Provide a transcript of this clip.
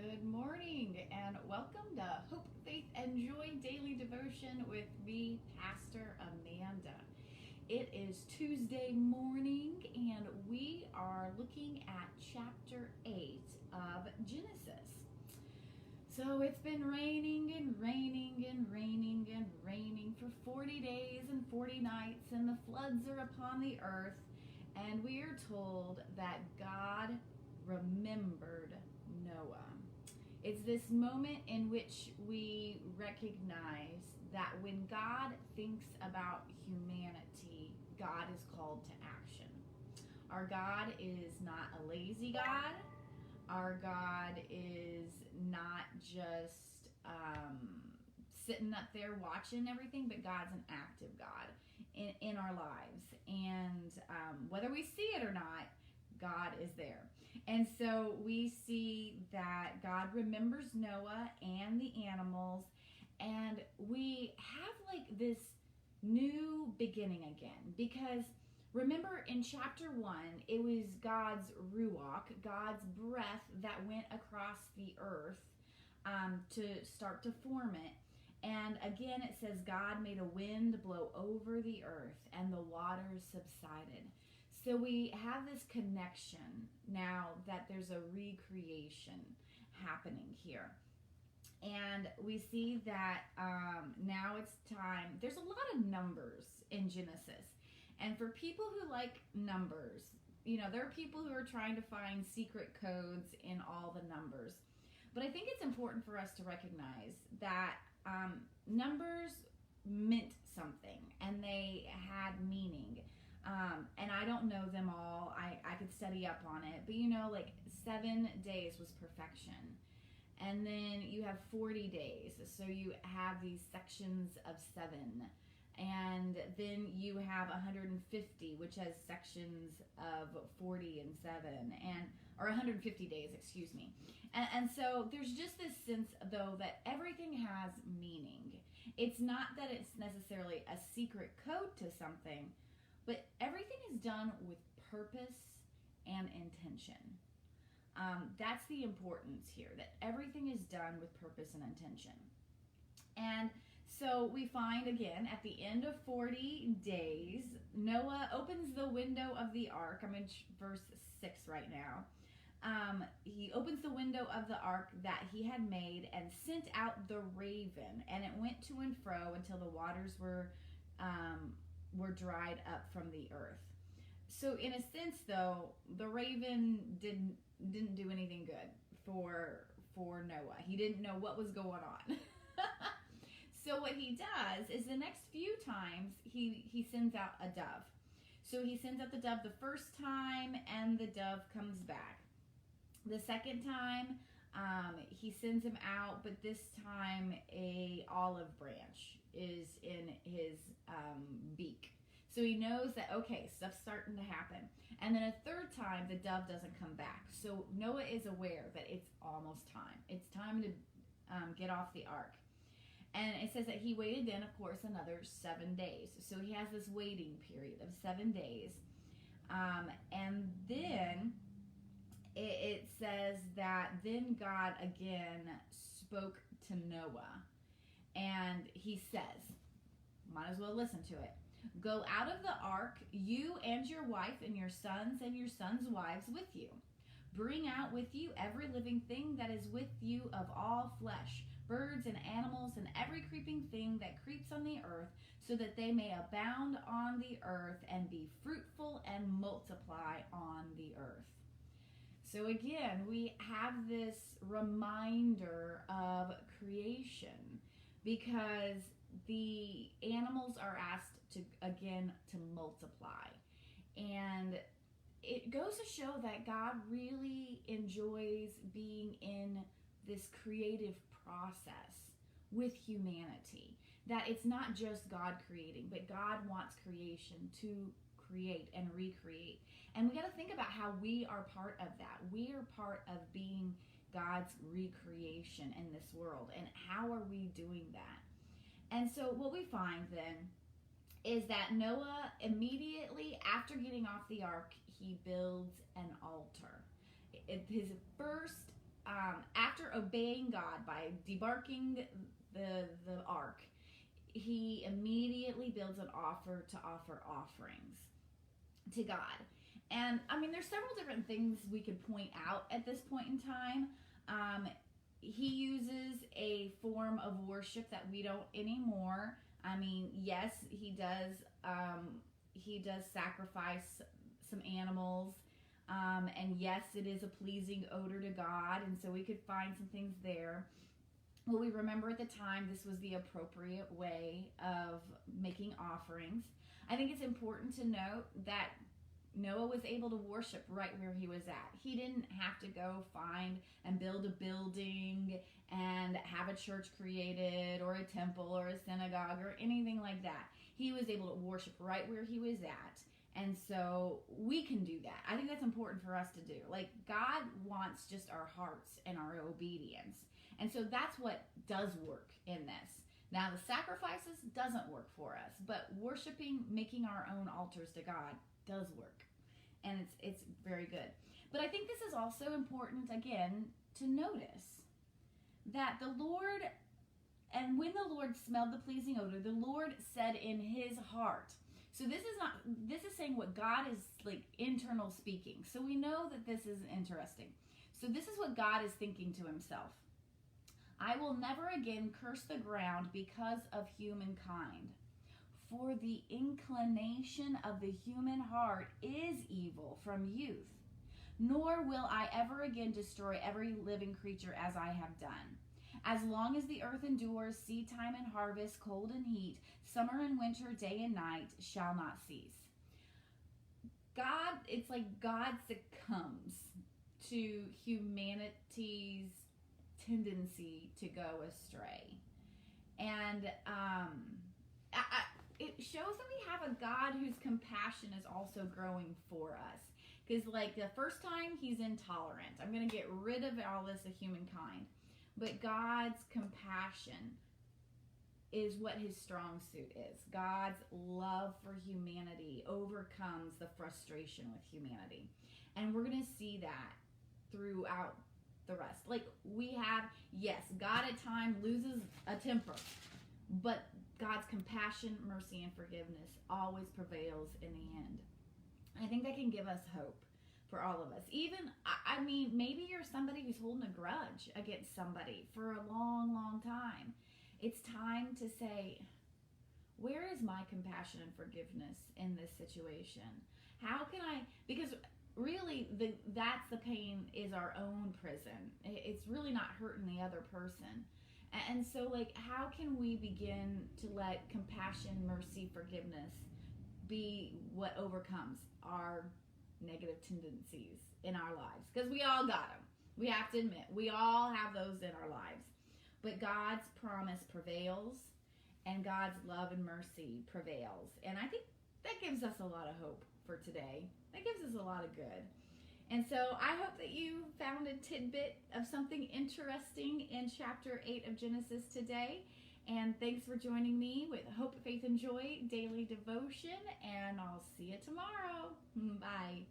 Good morning and welcome to Hope, Faith, and Joy Daily Devotion with me, Pastor Amanda. It is Tuesday morning and we are looking at chapter 8 of Genesis. So it's been raining and raining and raining and raining for 40 days and 40 nights, and the floods are upon the earth, and we are told that God remembered Noah. It's this moment in which we recognize that when God thinks about humanity, God is called to action. Our God is not a lazy God. Our God is not just sitting up there watching everything, but God's an active God in our lives. And whether we see it or not, God is there. And so we see that God remembers Noah and the animals, and we have like this new beginning again. Because remember in chapter 1, it was God's ruach, God's breath that went across the earth to start to form it. And again, it says God made a wind blow over the earth and the waters subsided. So we have this connection now that there's a recreation happening here. And we see that now it's time. There's a lot of numbers in Genesis. And for people who like numbers, there are people who are trying to find secret codes in all the numbers. But I think it's important for us to recognize that numbers meant something and they had meaning. And I don't know them all. I could study up on it. But like 7 days was perfection. And then you have 40 days. So you have these sections of 7. And then you have 150, which has sections of 40 and 7. Or 150 days, excuse me. And so there's just this sense, though, that everything has meaning. It's not that it's necessarily a secret code to something, but everything is done with purpose and intention. That's the importance here, that everything is done with purpose and intention. And so we find again at the end of 40 days, Noah opens the window of the ark. I'm in verse 6 right now. He opens the window of the ark that he had made and sent out the raven, and it went to and fro until the waters were dried up from the earth. So in a sense, though, the raven didn't do anything good for Noah. He didn't know what was going on. So what he does is the next few times he sends out a dove. So he sends out the dove the first time, and the dove comes back. The second time, he sends him out, but this time a olive branch is in his beak. So he knows that, okay, stuff's starting to happen. And then a third time, the dove doesn't come back. So Noah is aware that it's almost time. It's time to get off the ark. And it says that he waited then, of course, another 7 days. So he has this waiting period of 7 days. And then it says that then God again spoke to Noah. And he says, might as well listen to it. Go out of the ark, you and your wife and your sons wives with you. Bring out with you every living thing that is with you of all flesh, birds and animals and every creeping thing that creeps on the earth, so that they may abound on the earth and be fruitful and multiply on the earth. So again, we have this reminder of creation because the animals are asked to multiply. And it goes to show that God really enjoys being in this creative process with humanity. That it's not just God creating, but God wants creation to create and recreate. And we got to think about how we are part of that. We are part of being God's recreation in this world. And how are we doing that? And so what we find then is that Noah, immediately after getting off the ark, he builds an altar. His first, after obeying God by debarking the ark, he immediately builds an altar to offer offerings to God. And I mean, there's several different things we could point out at this point in time. He uses a form of worship that we don't anymore. I mean, yes, he does sacrifice some animals. And yes, it is a pleasing odor to God. And so we could find some things there. Well, we remember at the time this was the appropriate way of making offerings. I think it's important to note that Noah was able to worship right where he was at. He didn't have to go find and build a building and have a church created or a temple or a synagogue or anything like that. He was able to worship right where he was at. And so we can do that. I think that's important for us to do. Like, God wants just our hearts and our obedience. And so that's what does work in this. Now, the sacrifices doesn't work for us, but worshiping, making our own altars to God does work. And it's very good. But I think this is also important, again, to notice that the Lord, and when the Lord smelled the pleasing odor, the Lord said in his heart. So this is saying what God is, like, internal speaking. So we know that this is interesting. So this is what God is thinking to himself. I will never again curse the ground because of humankind. For the inclination of the human heart is evil from youth. Nor will I ever again destroy every living creature as I have done. As long as the earth endures, seed time and harvest, cold and heat, summer and winter, day and night shall not cease. God, it's like God succumbs to humanity's tendency to go astray. And it shows that we have a God whose compassion is also growing for us. Because, like, the first time, he's intolerant. I'm going to get rid of all this of humankind. But God's compassion is what his strong suit is. God's love for humanity overcomes the frustration with humanity. And we're going to see that throughout the rest. Like, we have, yes, God at times loses a temper. But God's compassion, mercy, and forgiveness always prevails in the end. I think that can give us hope for all of us. Even, I mean, maybe you're somebody who's holding a grudge against somebody for a long, long time. It's time to say, where is my compassion and forgiveness in this situation? How can I, because really that's the pain, is our own prison. It's really not hurting the other person. And so, like, how can we begin to let compassion, mercy, forgiveness be what overcomes our negative tendencies in our lives? Because we all got them. We have to admit, we all have those in our lives. But God's promise prevails, and God's love and mercy prevails. And I think that gives us a lot of hope for today. That gives us a lot of good. And so I hope that you found a tidbit of something interesting in chapter 8 of Genesis today. And thanks for joining me with Hope, Faith, and Joy Daily Devotion. And I'll see you tomorrow. Bye.